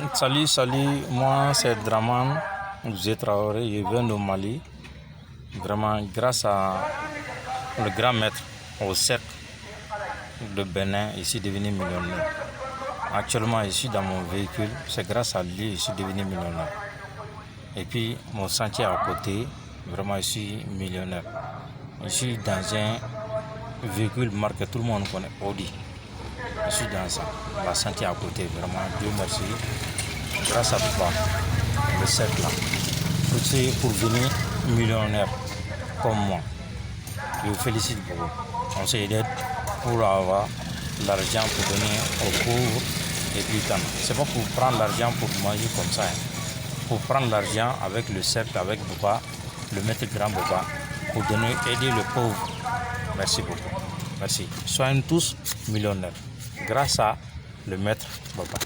Salut, moi c'est Draman Ouzé Traoré, je viens de Mali. Vraiment, grâce à le grand maître au cercle de Bénin, je suis devenu millionnaire. Actuellement, je suis dans mon véhicule, c'est grâce à lui que je suis devenu millionnaire. Et puis, mon sentier à côté, vraiment, je suis millionnaire. Je suis dans un véhicule marqué, tout le monde connaît, Audi. Je suis dans ça, la santé à côté, vraiment, Dieu merci. Grâce à toi, le cercle là, pour devenir millionnaire comme moi. Je vous félicite beaucoup. On s'est aidé pour avoir l'argent pour donner aux pauvres et puis tant. C'est pas pour prendre l'argent pour manger comme ça. Pour prendre l'argent avec le cercle, avec Boba, le maître grand Boba, pour donner, aider le pauvre. Merci beaucoup. Merci. Soyons tous millionnaires grâce à le maître Boba.